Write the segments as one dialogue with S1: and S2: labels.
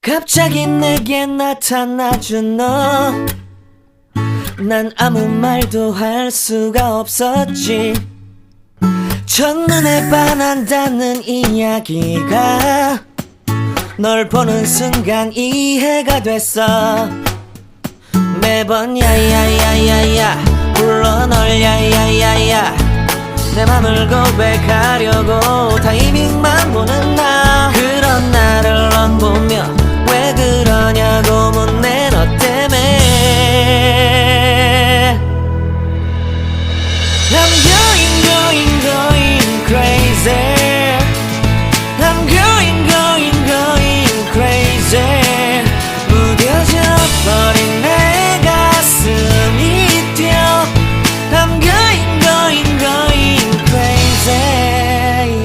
S1: 갑자기 내게 나타나준 너, 난 아무 말도 할 수가 없었지. 첫눈에 반한다는 이야기가 널 보는 순간 이해가 됐어. 매번 야야야야야 불러 널 야야야야, 내 맘을 고백하려고 타이밍만 보는 나. 그런 나를 넌 보며 왜 그러냐고 묻네. 너 때문에 I'm going crazy. I'm going crazy. 무뎌져 버린 내 가슴이 뛰어. I'm going crazy,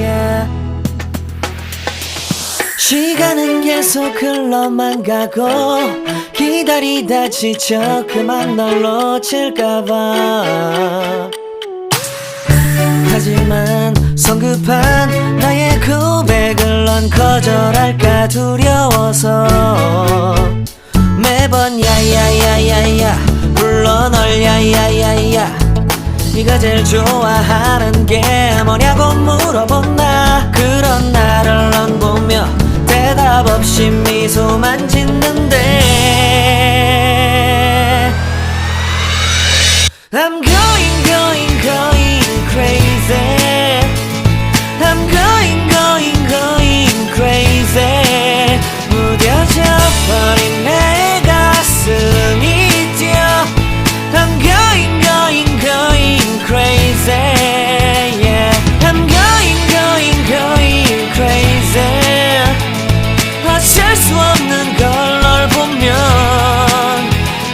S1: yeah. 시간은 계속 흘러만 가고 기다리다 지쳐 그만 널 놓칠까봐. 하지만 성급한 나의 고백을 넌 거절할까 두려워서 매번 야야야야야 불러 널 야야야야. 네가 제일 좋아하는 게 뭐냐고 물어본 나. 그런 나를 넌 보며 대답 없이 미소만 짓는데 I'm going crazy. I'm going crazy. 무뎌져 버린 내 가슴이 뛰어. I'm going crazy, yeah. I'm going crazy. 어쩔 수 없는 걸 널 보면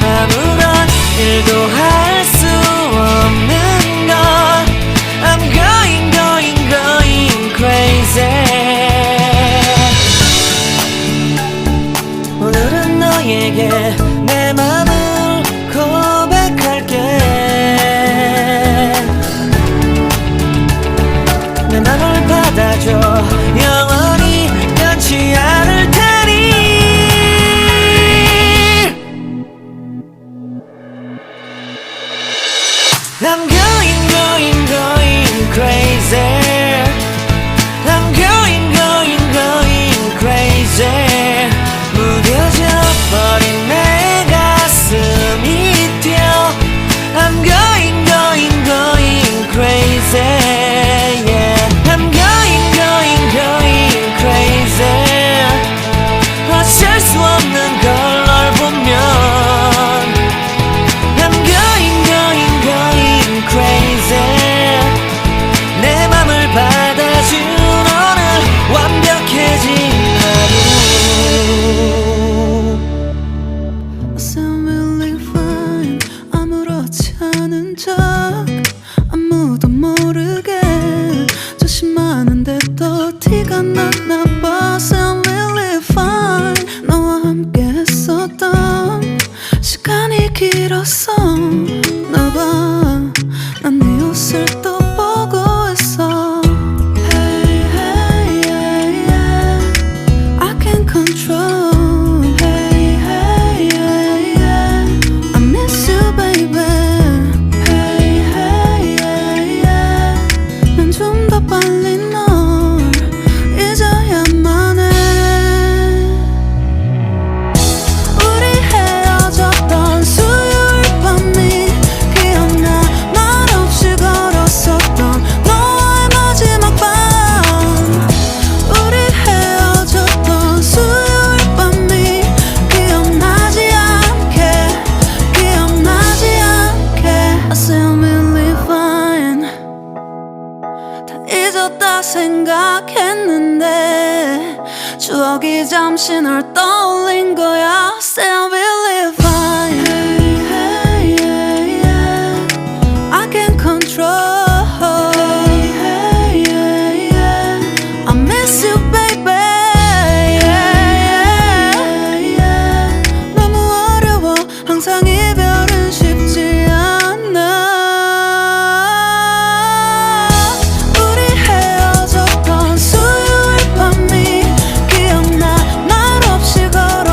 S1: 아무런 일도 할 수 없는 걸. I'm going crazy. 오늘은 너에게 내 맘을 고백할게. 내 맘을 받아줘. 영원히 변치 않을 테니. I'm going crazy. I'm going crazy. 무뎌져 버린 내 가슴이 뛰어. I'm going crazy, yeah. I'm going crazy. 어쩔 수 없는 걸 널 보면 I'm going crazy. 내 맘을 받아준 오늘 완벽해진 하루.
S2: I sound really fine. 아무렇지 않은 척 아무도 모르게 조심하는데 또 티가 났나 봐. Sound really fine. 너와 함께 했었던 시간이 길었어 나 봐. 난 네 옷을 또 보고 있어. Hey, hey, yeah, yeah. I can't control. Hey, hey, yeah, yeah. I miss you, baby. Hey, hey, yeah, yeah. 난 좀 더 빨리 널 잊어야만 해. 우리 헤어졌던 수요일 밤이 기억나. 말없이 걸었었던 너와의 마지막 밤. 우리 헤어졌던 수요일 밤이 기억나지 않게. I sound really fine. 다 잊었다 생각했는데 추억이 잠시 널 떠올린 거야. Sound really fine. Hey, hey, yeah, yeah. I can't control. Hey, hey, yeah, yeah. I miss you, baby. Yeah, yeah, yeah. 너무 어려워. 항상 이별은 쉽지 않아. 우리 헤어졌던 수요일 밤이 기억나. 말 없이 걸어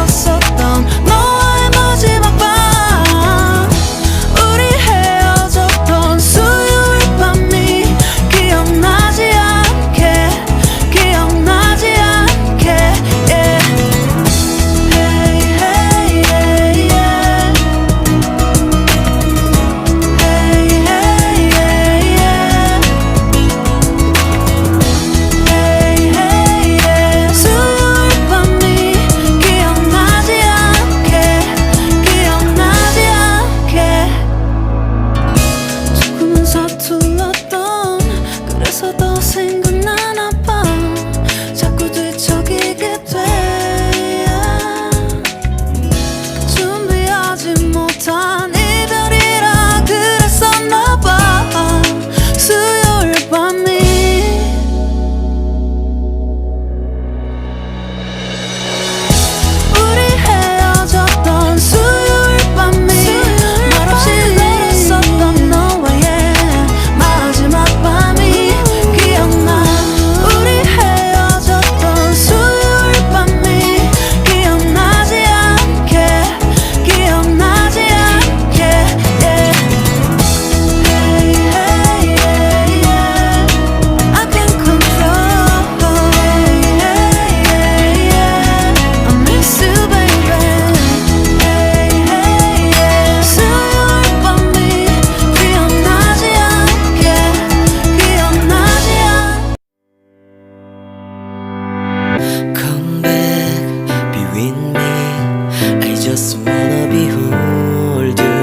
S1: just wanna behold you.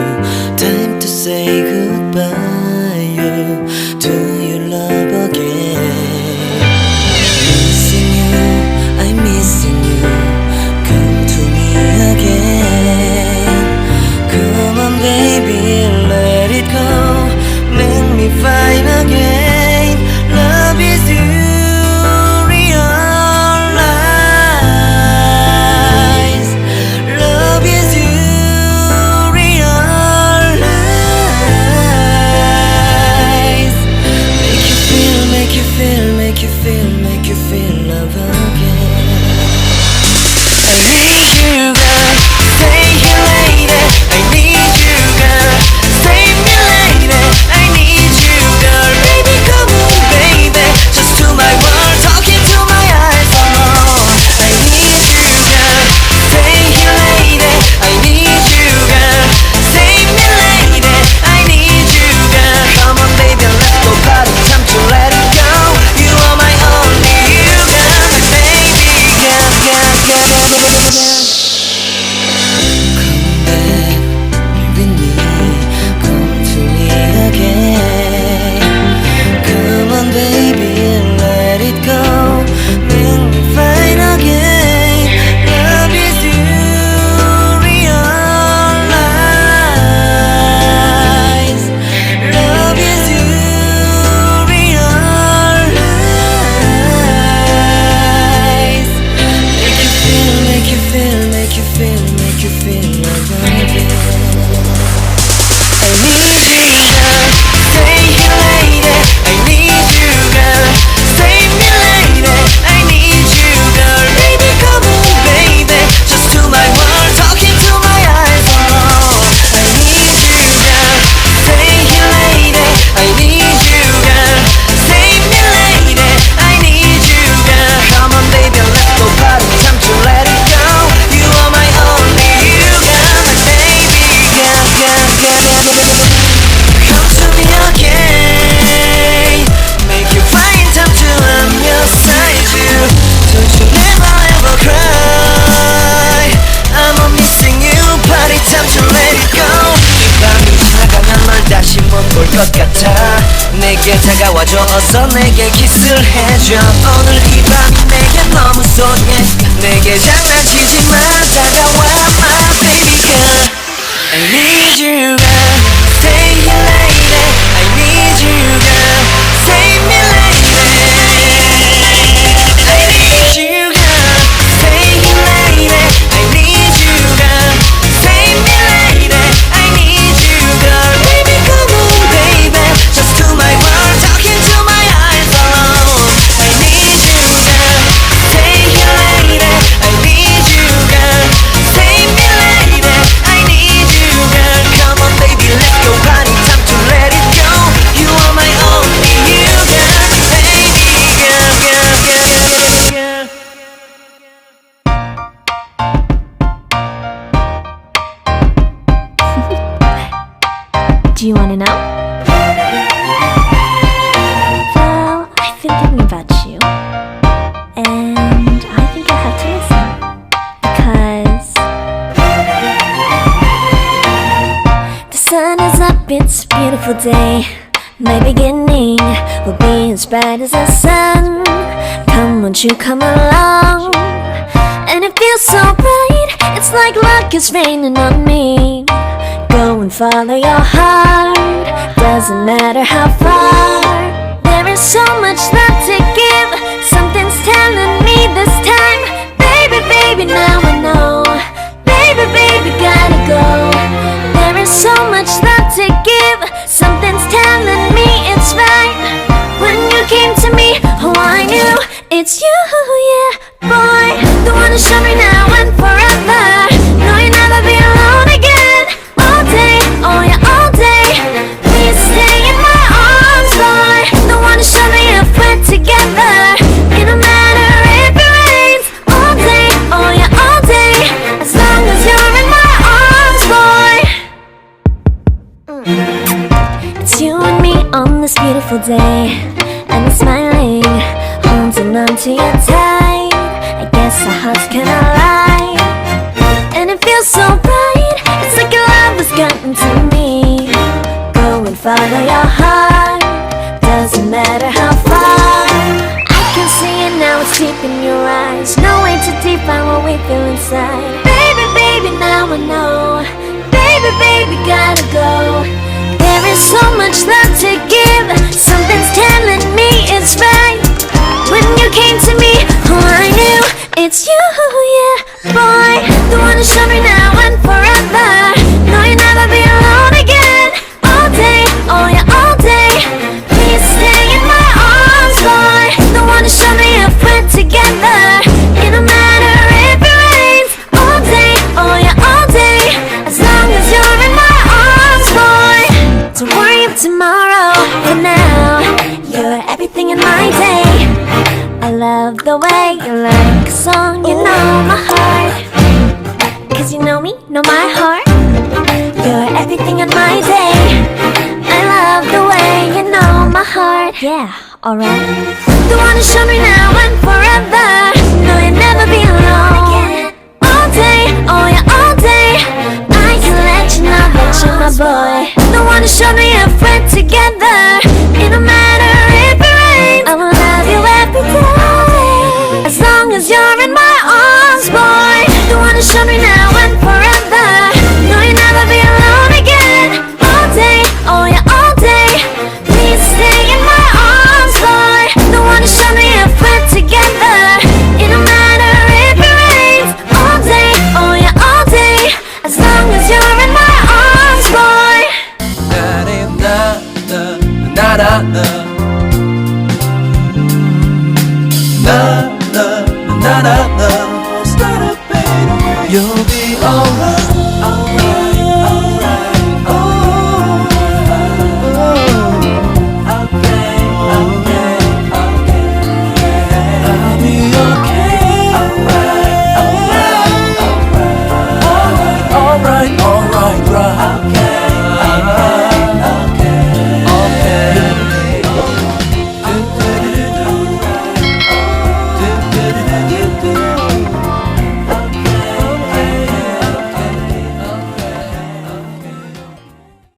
S1: Time to say goodbye. Do you love again? Missing you, I'm missing you. Come to me again. Come on baby, let it go. Make me fine again. Love is you, realize. Love is you, realize. Make you feel, make you feel, make you feel, make you feel love again. I need you, girl. Stay here, lady. I need you, girl. Save me, lady. I need you, girl. Baby, come on, baby. Just to my world, talking to my eyes. Oh, I need you, girl. Stay here, lady. I need you, girl. Save me, lady. I need you, girl. Come on, baby, let's go party. Time to let it go. You are my only you, girl. Baby, girl, girl, girl, girl, girl, girl. Come back, be with me. Come to me again. Come on, baby, let it go. Make me fine again. Love is you, realize. Love is you, realize. Make you feel, make you feel, make you feel, make you feel love again. I need you, girl. Stay here, lady. I need you, girl. Save me, lady. I need you, girl. Baby, come on, baby. Just to my world, talking to my eyes. Oh, I need you, girl. Stay here, lady. I need you, girl. Save me, lady. I need you, girl. Come on, baby, let's go party. Time to let it go. You are my only you, girl. Baby, girl, girl, girl, girl, girl. Come to me again. Make you find time to I'm your side, you. Don't you never ever cry. I'm a missing you. Party time to let it go. 이 밤이 지나가면 널 다시 못 볼 것 같아. 내게 다가와줘. 어서 내게 키스를 해줘. 오늘 이 밤이 내게 너무 소중해. 내게 장난치지 마. 다가와 my baby girl. I need you, girl. Stay here, lady. I need you, girl. Save me, lady. I need you, girl. Stay here, lady. I need you, girl. Save me, lady. I need you, girl. Baby, come on, baby. Just to my world, talking to my eyes alone. I need you, girl. Stay here, lady. I need you, girl. Save me, lady. I need you, girl. Come on, baby, let's go party. Time to let it go. You are my only you, girl. Baby, girl, girl, girl, girl, girl.
S3: Do you want to know? Well, I've been thinking about you, and I think you'll have to listen, because the sun is up, it's a beautiful day. My beginning will be as bright as the sun. Come, won't you come along? And it feels so bright, it's like luck is raining on me. Go and follow your heart, doesn't matter how far. There is so much love to give. Something's telling me this time. Baby, baby, now I know. Baby, baby, gotta go. There is so much love to give. Something's telling me it's right. When you came to me, oh, I knew it's you, yeah, boy. The one to show me now and forever. No, you'll never be alone again. All day, oh yeah, all day. Please stay in my arms, boy. The one to show me if we're together. It don't matter if it rains. All day, oh yeah, all day. As long as you're in my arms, boy. It's you and me on this beautiful day, and it's smiling, holding on to you tight. I guess our hearts can align, and it feels so Cause you know me, know my heart. You're everything on my day. I love the way you know my heart. Yeah, alright. The one to show me now and forever. No, you'll never be alone. All day, oh yeah, all day. I can let you know that you're my boy. The one to show me a friend together. It don't matter if it rains, I will love you every day. As long as you're in my arms, boy. The one to show me now and forever. No, you'll never be alone again. All day, oh yeah, all day. Please stay in my arms, boy. The one to show me a friend together. It don't matter if it rains. All day, oh yeah, all day. As long as you're in my arms, boy.
S2: You'll be alright.